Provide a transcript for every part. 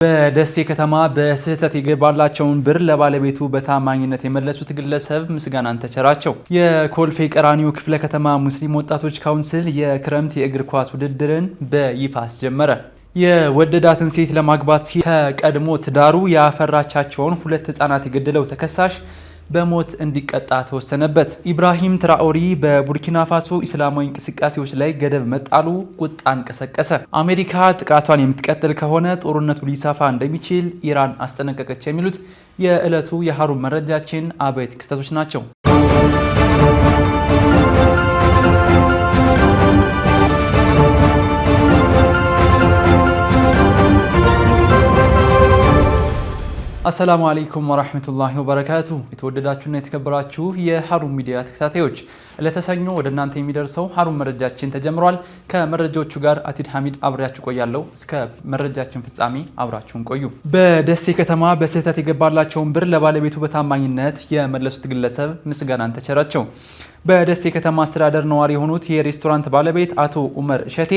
በደሴ ከተማ በስህተት የገባላቸውን ብር ለባለቤቱ በታማኝነት የመለሱት ግለሰብ ምስጋናን ተቸራቸው። የኮልፌ ቀራኒዮ ክፍለ ከተማ ሙስሊም ወጣቶች ካውንስል የክረምት የእግር ኳስ ውድድርን በይፋ አስጀመረ። የወደዳትን ሴት ለማግባት ሲል ከቀድሞ ትዳሩ ያፈራቻቸውን 2 ህፃናት የገደለው ተከሳሽ በሞት እንዲቀጣ ተወሰነበት። ኢብራሂም ትራኦሪ በቡርኪና ፋሶ እስላማዊ እንቅስቃሴዎች ላይ ገደብ መጣሉ ቁጣን ቀሰቀሰ። አሜሪካ ጥቃቷን የምትቀጥል ከሆነ ጦርነቱ ሊሰፋ እንደሚችል ኢራን አስጠነቀቀች። የሚሉት የዕለቱ የሀሩን መረጃችን አበይት ክስተቶች ናቸው። አሰላሙ አለይኩም ወራህመቱላሂ ወበረካቱ። የተወደዳችሁና የተከበራችሁ የሀሩን ሚዲያ ተከታታዮች ለተሰኞ ወደ እናንተ የሚደርሰው ሀሩን መረጃችን ተጀምሯል። ከመረጃዎቹ ጋር አቲድ ሐሚድ አብሬያችሁ ቆያለሁ። እስከ መረጃችን ፍጻሜ አብራችሁን ቆዩ። በደሴ ከተማ በስህተት የገባላቸውን ብር ለባለቤቱ በታማኝነት የመለሱት ግለሰብ ምስጋናን ተቸራቸው። በደሴ ከተማ አስተዳደር ነዋሪ የሆኑት የሬስቶራንት ባለቤት አቶ ኡመር እሸቴ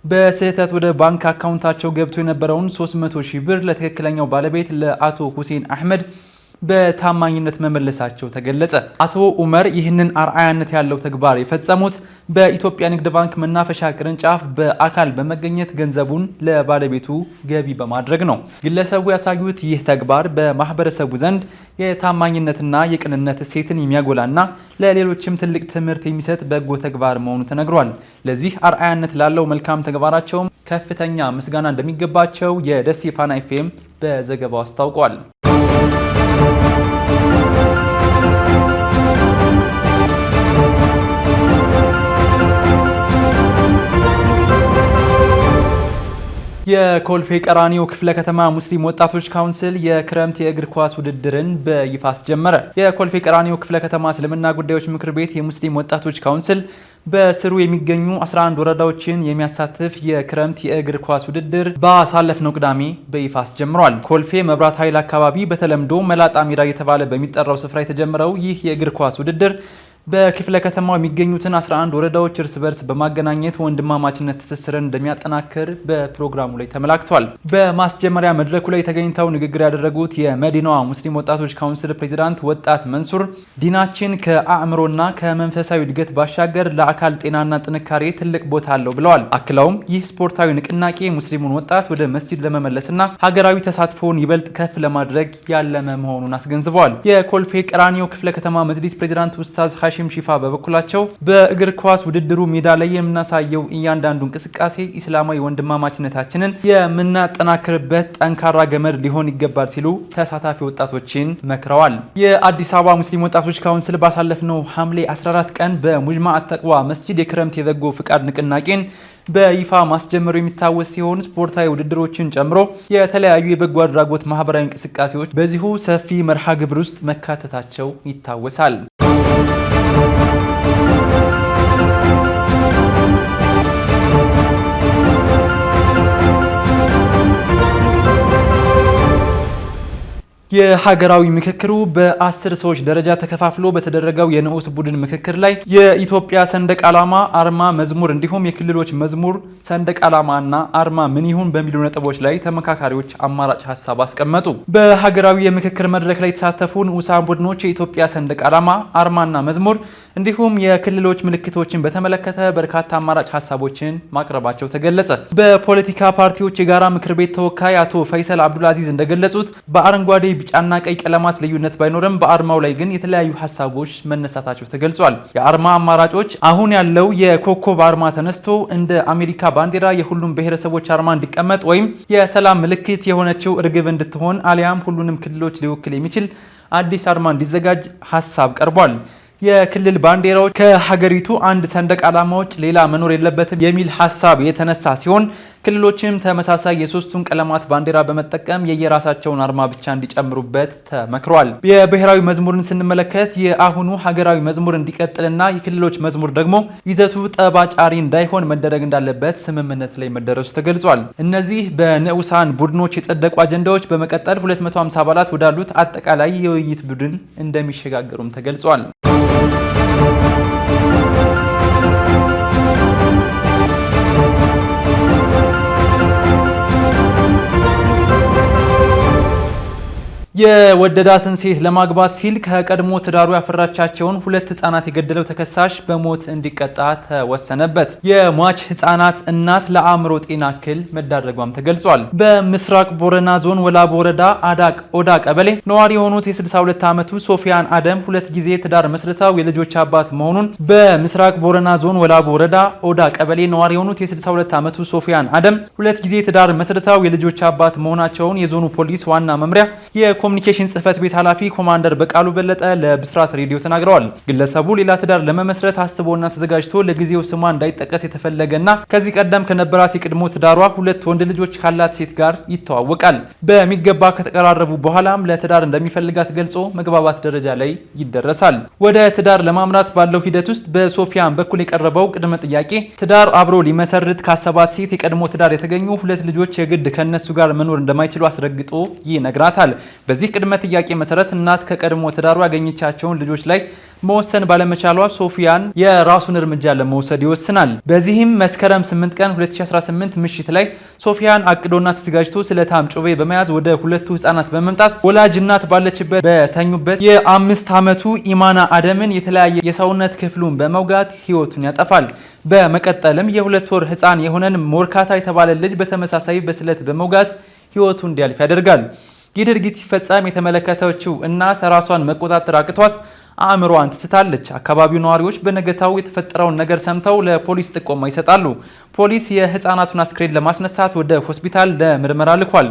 በስህተት ወደ ባንክ አካውንታቸው ገብቶ የነበረውን 300,000 ብር ለትክክለኛው ባለቤት ለአቶ ሁሴን አህመድ በታማኝነት መመለሳቸው ተገለጸ። አቶ ኡመር ይህንን አርአያነት ያለው ተግባር የፈጸሙት በኢትዮጵያ ንግድ ባንክ መናፈሻ ቅርንጫፍ በአካል በመገኘት ገንዘቡን ለባለቤቱ ገቢ በማድረግ ነው። ግለሰቡ ያሳዩት ይህ ተግባር በማህበረሰቡ ዘንድ የታማኝነትና የቅንነት እሴትን የሚያጎላና ለሌሎችም ትልቅ ትምህርት የሚሰጥ በጎ ተግባር መሆኑ ተነግሯል። ለዚህ አርአያነት ላለው መልካም ተግባራቸውም ከፍተኛ ምስጋና እንደሚገባቸው የደሴ ፋና ኤፍኤም በዘገባው አስታውቋል። የኮልፌ ቀራኒዮ ክፍለ ከተማ ሙስሊም ወጣቶች ካውንስል የክረምት የእግር ኳስ ውድድርን በይፋ አስጀመረ። የኮልፌ ቀራኒዮ ክፍለ ከተማ እስልምና ጉዳዮች ምክር ቤት የሙስሊም ወጣቶች ካውንስል በስሩ የሚገኙ 11 ወረዳዎችን የሚያሳትፍ የክረምት የእግር ኳስ ውድድር ባሳለፍነው ቅዳሜ በይፋ አስጀምሯል። ኮልፌ መብራት ኃይል አካባቢ በተለምዶ መላጣ ሜዳ እየተባለ በሚጠራው ስፍራ የተጀመረው ይህ የእግር ኳስ ውድድር በክፍለ ከተማው የሚገኙትን 11 ወረዳዎች እርስ በርስ በማገናኘት ወንድማማችነት ትስስርን እንደሚያጠናክር በፕሮግራሙ ላይ ተመላክቷል። በማስጀመሪያ መድረኩ ላይ ተገኝተው ንግግር ያደረጉት የመዲናዋ ሙስሊም ወጣቶች ካውንስል ፕሬዚዳንት ወጣት መንሱር ዲናችን ከአእምሮና ከመንፈሳዊ እድገት ባሻገር ለአካል ጤናና ጥንካሬ ትልቅ ቦታ አለው ብለዋል። አክለውም ይህ ስፖርታዊ ንቅናቄ ሙስሊሙን ወጣት ወደ መስጂድ ለመመለስና ሀገራዊ ተሳትፎውን ይበልጥ ከፍ ለማድረግ ያለመ መሆኑን አስገንዝበዋል። የኮልፌ ቀራኒዮ ክፍለ ከተማ መጅሊስ ፕሬዚዳንት ኡስታዝ ሐሺም ሺፋ በበኩላቸው በእግር ኳስ ውድድሩ ሜዳ ላይ የምናሳየው እያንዳንዱ እንቅስቃሴ ኢስላማዊ ወንድማማችነታችንን የምናጠናክርበት ጠንካራ ገመድ ሊሆን ይገባል ሲሉ ተሳታፊ ወጣቶችን መክረዋል። የአዲስ አበባ ሙስሊም ወጣቶች ካውንስል ባሳለፍነው ሐምሌ 14 ቀን በሙጅማዕ ተቅዋ መስጂድ የክረምት የበጎ ፍቃድ ንቅናቄን በይፋ ማስጀመሩ የሚታወስ ሲሆን ስፖርታዊ ውድድሮችን ጨምሮ የተለያዩ የበጎ አድራጎት ማህበራዊ እንቅስቃሴዎች በዚሁ ሰፊ መርሃ ግብር ውስጥ መካተታቸው ይታወሳል። የሀገራዊ ምክክሩ በ10 ሰዎች ደረጃ ተከፋፍሎ በተደረገው የንዑስ ቡድን ምክክር ላይ የኢትዮጵያ ሰንደቅ ዓላማ አርማ፣ መዝሙር እንዲሁም የክልሎች መዝሙር፣ ሰንደቅ ዓላማና አርማ ምን ይሁን በሚሉ ነጥቦች ላይ ተመካካሪዎች አማራጭ ሀሳብ አስቀመጡ። በሀገራዊ የምክክር መድረክ ላይ የተሳተፉ ንዑሳን ቡድኖች የኢትዮጵያ ሰንደቅ ዓላማ አርማና መዝሙር እንዲሁም የክልሎች ምልክቶችን በተመለከተ በርካታ አማራጭ ሀሳቦችን ማቅረባቸው ተገለጸ። በፖለቲካ ፓርቲዎች የጋራ ምክር ቤት ተወካይ አቶ ፈይሰል አብዱልአዚዝ እንደገለጹት በአረንጓዴ ቢጫና ቀይ ቀለማት ልዩነት ባይኖርም በአርማው ላይ ግን የተለያዩ ሀሳቦች መነሳታቸው ተገልጿል። የአርማ አማራጮች አሁን ያለው የኮከብ አርማ ተነስቶ እንደ አሜሪካ ባንዲራ የሁሉም ብሔረሰቦች አርማ እንዲቀመጥ ወይም የሰላም ምልክት የሆነችው እርግብ እንድትሆን አሊያም ሁሉንም ክልሎች ሊወክል የሚችል አዲስ አርማ እንዲዘጋጅ ሀሳብ ቀርቧል። የክልል ባንዲራዎች ከሀገሪቱ አንድ ሰንደቅ ዓላማ ውጭ ሌላ መኖር የለበትም የሚል ሀሳብ የተነሳ ሲሆን ክልሎችም ተመሳሳይ የሶስቱን ቀለማት ባንዲራ በመጠቀም የየራሳቸውን አርማ ብቻ እንዲጨምሩበት ተመክሯል። የብሔራዊ መዝሙርን ስንመለከት የአሁኑ ሀገራዊ መዝሙር እንዲቀጥልና የክልሎች መዝሙር ደግሞ ይዘቱ ጠባጫሪ እንዳይሆን መደረግ እንዳለበት ስምምነት ላይ መደረሱ ተገልጿል። እነዚህ በንዑሳን ቡድኖች የጸደቁ አጀንዳዎች በመቀጠል 250 አባላት ወዳሉት አጠቃላይ የውይይት ቡድን እንደሚሸጋገሩም ተገልጿል። የወደዳትን ሴት ለማግባት ሲል ከቀድሞ ትዳሩ ያፈራቻቸውን 2 ህጻናት የገደለው ተከሳሽ በሞት እንዲቀጣ ተወሰነበት። የሟች ህጻናት እናት ለአእምሮ ጤና እክል መዳረጓም ተገልጿል። በምስራቅ ቦረና ዞን ወላቦ ወረዳ ኦዳ ቀበሌ ነዋሪ የሆኑት የ62 ዓመቱ ሶፊያን አደም 2 ጊዜ ትዳር መስርተው የልጆች አባት መሆኑን በምስራቅ ቦረና ዞን ወላቦ ወረዳ ኦዳ ቀበሌ ነዋሪ የሆኑት የ62 ዓመቱ ሶፊያን አደም 2 ጊዜ ትዳር መስርተው የልጆች አባት መሆናቸውን የዞኑ ፖሊስ ዋና መምሪያ ኮሚኒኬሽን ጽህፈት ቤት ኃላፊ ኮማንደር በቃሉ በለጠ ለብስራት ሬዲዮ ተናግረዋል። ግለሰቡ ሌላ ትዳር ለመመስረት አስቦና ተዘጋጅቶ ለጊዜው ስሟ እንዳይጠቀስ የተፈለገና ከዚህ ቀደም ከነበራት የቅድሞ ትዳሯ 2 ወንድ ልጆች ካላት ሴት ጋር ይተዋወቃል። በሚገባ ከተቀራረቡ በኋላም ለትዳር እንደሚፈልጋት ገልጾ መግባባት ደረጃ ላይ ይደረሳል። ወደ ትዳር ለማምራት ባለው ሂደት ውስጥ በሶፊያን በኩል የቀረበው ቅድመ ጥያቄ ትዳር አብሮ ሊመሰርት ካሰባት ሴት የቀድሞ ትዳር የተገኙ 2 ልጆች የግድ ከነሱ ጋር መኖር እንደማይችሉ አስረግጦ ይነግራታል። በዚህ ቅድመ ጥያቄ መሰረት እናት ከቀድሞ ትዳሩ ያገኘቻቸውን ልጆች ላይ መወሰን ባለመቻሏ ሶፊያን የራሱን እርምጃ ለመውሰድ ይወስናል። በዚህም መስከረም 8 ቀን 2018 ምሽት ላይ ሶፊያን አቅዶና ተዘጋጅቶ ስለታም ጩቤ በመያዝ ወደ 2 ህጻናት በመምጣት ወላጅ እናት ባለችበት በተኙበት የ5 ዓመቱ ኢማና አደምን የተለያየ የሰውነት ክፍሉን በመውጋት ህይወቱን ያጠፋል። በመቀጠልም የ2 ወር ህፃን የሆነን ሞርካታ የተባለ ልጅ በተመሳሳይ በስለት በመውጋት ህይወቱ እንዲያልፍ ያደርጋል። ይህ ድርጊት ሲፈጸም የተመለከተችው እናት ራሷን መቆጣጠር አቅቷት አእምሮዋን ትስታለች። አካባቢው ነዋሪዎች በነገታው የተፈጠረውን ነገር ሰምተው ለፖሊስ ጥቆማ ይሰጣሉ። ፖሊስ የህፃናቱን አስክሬን ለማስነሳት ወደ ሆስፒታል ለምርመራ ልኳል።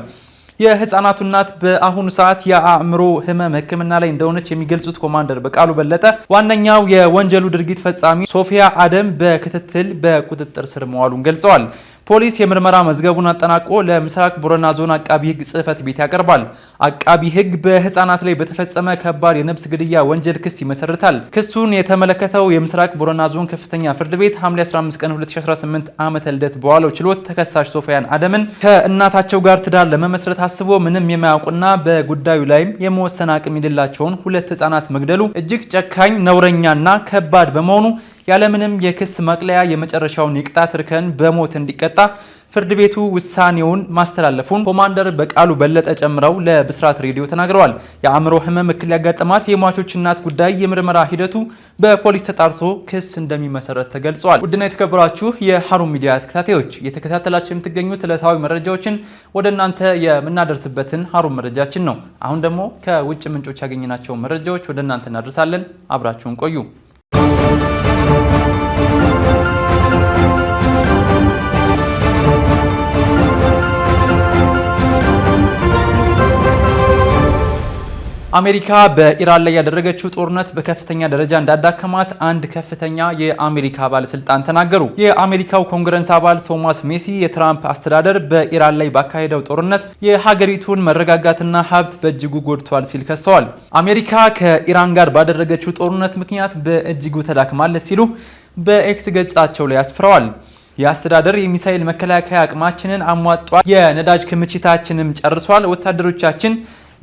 የህፃናቱ እናት በአሁኑ ሰዓት የአእምሮ ህመም ሕክምና ላይ እንደሆነች የሚገልጹት ኮማንደር በቃሉ በለጠ ዋነኛው የወንጀሉ ድርጊት ፈጻሚ ሶፊያ አደም በክትትል በቁጥጥር ስር መዋሉን ገልጸዋል። ፖሊስ የምርመራ መዝገቡን አጠናቆ ለምስራቅ ቦረና ዞን አቃቢ ህግ ጽህፈት ቤት ያቀርባል። አቃቢ ህግ በህፃናት ላይ በተፈጸመ ከባድ የነፍስ ግድያ ወንጀል ክስ ይመሰርታል። ክሱን የተመለከተው የምስራቅ ቦረና ዞን ከፍተኛ ፍርድ ቤት ሐምሌ 15 ቀን 2018 ዓመተ ልደት በዋለው ችሎት ተከሳሽ ሶፊያን አደምን ከእናታቸው ጋር ትዳር ለመመስረት አስቦ ምንም የማያውቁና በጉዳዩ ላይም የመወሰን አቅም የሌላቸውን 2 ህፃናት መግደሉ እጅግ ጨካኝ ነውረኛና ከባድ በመሆኑ ያለምንም የክስ ማቅለያ የመጨረሻውን የቅጣት እርከን በሞት እንዲቀጣ ፍርድ ቤቱ ውሳኔውን ማስተላለፉን ኮማንደር በቃሉ በለጠ ጨምረው ለብስራት ሬዲዮ ተናግረዋል። የአእምሮ ህመም እክል ያጋጠማት የሟቾች እናት ጉዳይ የምርመራ ሂደቱ በፖሊስ ተጣርቶ ክስ እንደሚመሰረት ተገልጿል። ውድና የተከበራችሁ የሀሩን ሚዲያ ተከታታዮች እየተከታተላችሁ የምትገኙት ዕለታዊ መረጃዎችን ወደ እናንተ የምናደርስበትን ሀሩን መረጃችን ነው። አሁን ደግሞ ከውጭ ምንጮች ያገኘናቸው መረጃዎች ወደ እናንተ እናደርሳለን። አብራችሁን ቆዩ። አሜሪካ በኢራን ላይ ያደረገችው ጦርነት በከፍተኛ ደረጃ እንዳዳከማት አንድ ከፍተኛ የአሜሪካ ባለስልጣን ተናገሩ። የአሜሪካው ኮንግረስ አባል ቶማስ ሜሲ የትራምፕ አስተዳደር በኢራን ላይ ባካሄደው ጦርነት የሀገሪቱን መረጋጋትና ሀብት በእጅጉ ጎድቷል ሲል ከሰዋል። አሜሪካ ከኢራን ጋር ባደረገችው ጦርነት ምክንያት በእጅጉ ተዳክማለች ሲሉ በኤክስ ገጻቸው ላይ አስፍረዋል። የአስተዳደር የሚሳኤል መከላከያ አቅማችንን አሟጧል፣ የነዳጅ ክምችታችንም ጨርሷል፣ ወታደሮቻችን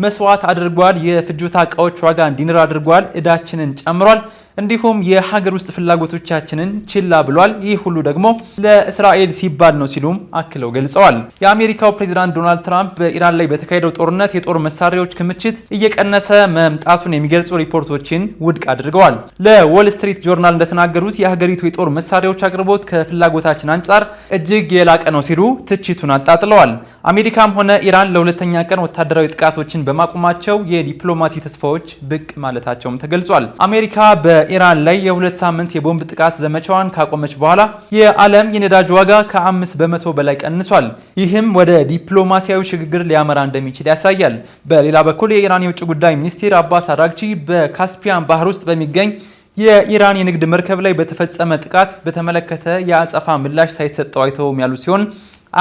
መስዋዕት አድርጓል፣ የፍጆታ እቃዎች ዋጋ እንዲንር አድርጓል፣ እዳችንን ጨምሯል፣ እንዲሁም የሀገር ውስጥ ፍላጎቶቻችንን ችላ ብሏል። ይህ ሁሉ ደግሞ ለእስራኤል ሲባል ነው ሲሉም አክለው ገልጸዋል። የአሜሪካው ፕሬዝዳንት ዶናልድ ትራምፕ በኢራን ላይ በተካሄደው ጦርነት የጦር መሳሪያዎች ክምችት እየቀነሰ መምጣቱን የሚገልጹ ሪፖርቶችን ውድቅ አድርገዋል። ለዎል ስትሪት ጆርናል እንደተናገሩት የሀገሪቱ የጦር መሳሪያዎች አቅርቦት ከፍላጎታችን አንጻር እጅግ የላቀ ነው ሲሉ ትችቱን አጣጥለዋል። አሜሪካም ሆነ ኢራን ለሁለተኛ ቀን ወታደራዊ ጥቃቶችን በማቆማቸው የዲፕሎማሲ ተስፋዎች ብቅ ማለታቸውም ተገልጿል። አሜሪካ በኢራን ላይ የ2 ሳምንት የቦምብ ጥቃት ዘመቻዋን ካቆመች በኋላ የዓለም የነዳጅ ዋጋ ከ5 በመቶ በላይ ቀንሷል። ይህም ወደ ዲፕሎማሲያዊ ሽግግር ሊያመራ እንደሚችል ያሳያል። በሌላ በኩል የኢራን የውጭ ጉዳይ ሚኒስትር አባስ አራግቺ በካስፒያን ባህር ውስጥ በሚገኝ የኢራን የንግድ መርከብ ላይ በተፈጸመ ጥቃት በተመለከተ የአጸፋ ምላሽ ሳይሰጠው አይተውም ያሉ ሲሆን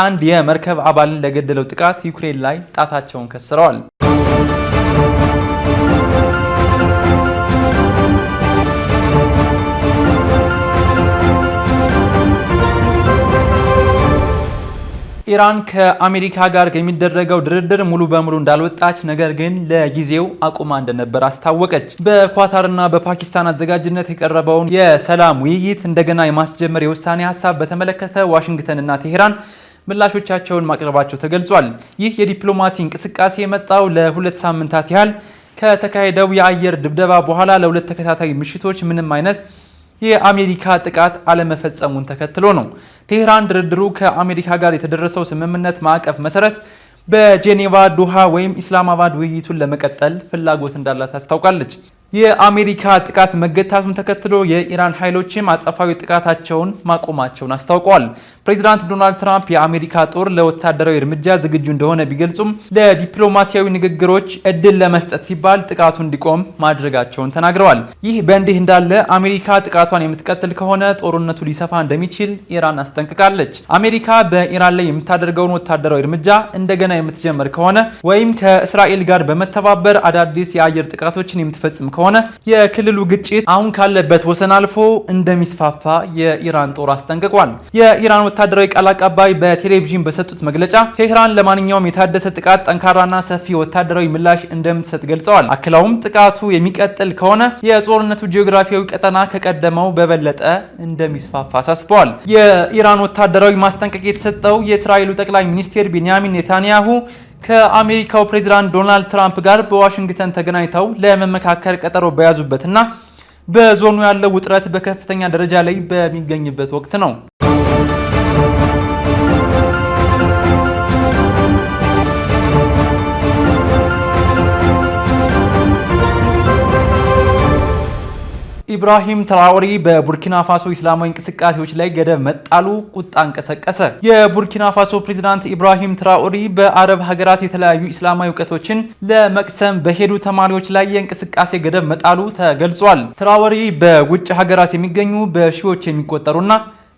አንድ የመርከብ አባልን ለገደለው ጥቃት ዩክሬን ላይ ጣታቸውን ከስረዋል። ኢራን ከአሜሪካ ጋር የሚደረገው ድርድር ሙሉ በሙሉ እንዳልወጣች ነገር ግን ለጊዜው አቁማ እንደነበር አስታወቀች። በኳታርና በፓኪስታን አዘጋጅነት የቀረበውን የሰላም ውይይት እንደገና የማስጀመር የውሳኔ ሀሳብ በተመለከተ ዋሽንግተንና ቴሄራን ምላሾቻቸውን ማቅረባቸው ተገልጿል። ይህ የዲፕሎማሲ እንቅስቃሴ የመጣው ለ2 ሳምንታት ያህል ከተካሄደው የአየር ድብደባ በኋላ ለ2 ተከታታይ ምሽቶች ምንም አይነት የአሜሪካ ጥቃት አለመፈጸሙን ተከትሎ ነው። ቴህራን ድርድሩ ከአሜሪካ ጋር የተደረሰው ስምምነት ማዕቀፍ መሰረት በጄኔቫ ዶሃ ወይም ኢስላማባድ ውይይቱን ለመቀጠል ፍላጎት እንዳላት አስታውቃለች። የአሜሪካ ጥቃት መገታቱን ተከትሎ የኢራን ኃይሎችም አጸፋዊ ጥቃታቸውን ማቆማቸውን አስታውቀዋል። ፕሬዚዳንት ዶናልድ ትራምፕ የአሜሪካ ጦር ለወታደራዊ እርምጃ ዝግጁ እንደሆነ ቢገልጹም ለዲፕሎማሲያዊ ንግግሮች እድል ለመስጠት ሲባል ጥቃቱ እንዲቆም ማድረጋቸውን ተናግረዋል። ይህ በእንዲህ እንዳለ አሜሪካ ጥቃቷን የምትቀጥል ከሆነ ጦርነቱ ሊሰፋ እንደሚችል ኢራን አስጠንቅቃለች። አሜሪካ በኢራን ላይ የምታደርገውን ወታደራዊ እርምጃ እንደገና የምትጀምር ከሆነ ወይም ከእስራኤል ጋር በመተባበር አዳዲስ የአየር ጥቃቶችን የምትፈጽም ከሆነ የክልሉ ግጭት አሁን ካለበት ወሰን አልፎ እንደሚስፋፋ የኢራን ጦር አስጠንቅቋል። የኢራን ወታደራዊ ቃል አቀባይ በቴሌቪዥን በሰጡት መግለጫ ቴህራን ለማንኛውም የታደሰ ጥቃት ጠንካራና ሰፊ ወታደራዊ ምላሽ እንደምትሰጥ ገልጸዋል። አክለውም ጥቃቱ የሚቀጥል ከሆነ የጦርነቱ ጂኦግራፊያዊ ቀጠና ከቀደመው በበለጠ እንደሚስፋፋ አሳስበዋል። የኢራን ወታደራዊ ማስጠንቀቂያ የተሰጠው የእስራኤሉ ጠቅላይ ሚኒስትር ቤንያሚን ኔታንያሁ ከአሜሪካው ፕሬዝዳንት ዶናልድ ትራምፕ ጋር በዋሽንግተን ተገናኝተው ለመመካከር ቀጠሮ በያዙበትና በዞኑ ያለው ውጥረት በከፍተኛ ደረጃ ላይ በሚገኝበት ወቅት ነው። ኢብራሂም ትራኦሬ በቡርኪና ፋሶ እስላማዊ እንቅስቃሴዎች ላይ ገደብ መጣሉ ቁጣ እንቀሰቀሰ። የቡርኪና ፋሶ ፕሬዝዳንት ኢብራሂም ትራኦሬ በአረብ ሀገራት የተለያዩ እስላማዊ እውቀቶችን ለመቅሰም በሄዱ ተማሪዎች ላይ የእንቅስቃሴ ገደብ መጣሉ ተገልጿል። ትራኦሬ በውጭ ሀገራት የሚገኙ በሺዎች የሚቆጠሩና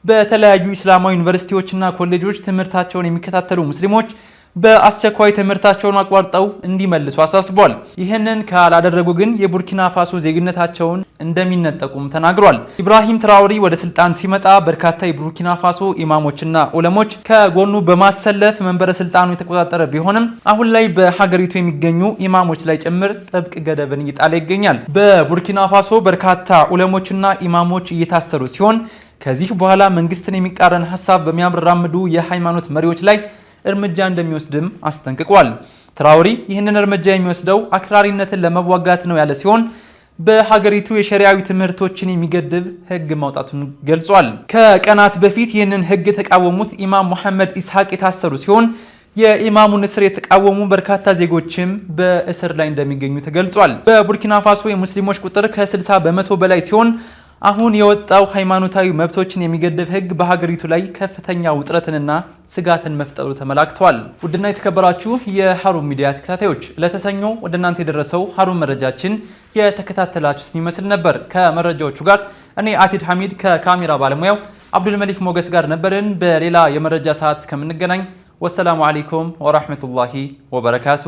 በተለያዩ እስላማዊ ዩኒቨርሲቲዎችና ኮሌጆች ትምህርታቸውን የሚከታተሉ ሙስሊሞች በአስቸኳይ ትምህርታቸውን አቋርጠው እንዲመልሱ አሳስቧል። ይህንን ካላደረጉ ግን የቡርኪና ፋሶ ዜግነታቸውን እንደሚነጠቁም ተናግሯል። ኢብራሂም ትራኦሬ ወደ ስልጣን ሲመጣ በርካታ የቡርኪና ፋሶ ኢማሞችና ዑለሞች ከጎኑ በማሰለፍ መንበረ ስልጣኑ የተቆጣጠረ ቢሆንም አሁን ላይ በሀገሪቱ የሚገኙ ኢማሞች ላይ ጭምር ጥብቅ ገደብን እየጣለ ይገኛል። በቡርኪና ፋሶ በርካታ ዑለሞችና ኢማሞች እየታሰሩ ሲሆን ከዚህ በኋላ መንግስትን የሚቃረን ሀሳብ በሚያራምዱ የሃይማኖት መሪዎች ላይ እርምጃ እንደሚወስድም አስጠንቅቋል። ትራኦሬ ይህንን እርምጃ የሚወስደው አክራሪነትን ለመዋጋት ነው ያለ ሲሆን በሀገሪቱ የሸሪዓዊ ትምህርቶችን የሚገድብ ህግ ማውጣቱን ገልጿል። ከቀናት በፊት ይህንን ህግ የተቃወሙት ኢማም መሐመድ ኢስሐቅ የታሰሩ ሲሆን የኢማሙን እስር የተቃወሙ በርካታ ዜጎችም በእስር ላይ እንደሚገኙ ተገልጿል። በቡርኪና ፋሶ የሙስሊሞች ቁጥር ከ60 በመቶ በላይ ሲሆን አሁን የወጣው ሃይማኖታዊ መብቶችን የሚገድብ ህግ በሀገሪቱ ላይ ከፍተኛ ውጥረትንና ስጋትን መፍጠሩ ተመላክቷል። ውድና የተከበራችሁ የሀሩን ሚዲያ ተከታታዮች ለተሰኞ ወደ እናንተ የደረሰው ሀሩን መረጃችን የተከታተላችሁትን ይመስል ነበር። ከመረጃዎቹ ጋር እኔ አቲድ ሐሚድ ከካሜራ ባለሙያው አብዱል መሊክ ሞገስ ጋር ነበርን። በሌላ የመረጃ ሰዓት እስከምንገናኝ ወሰላሙ አለይኩም ወራህመቱላሂ ወበረካቱ።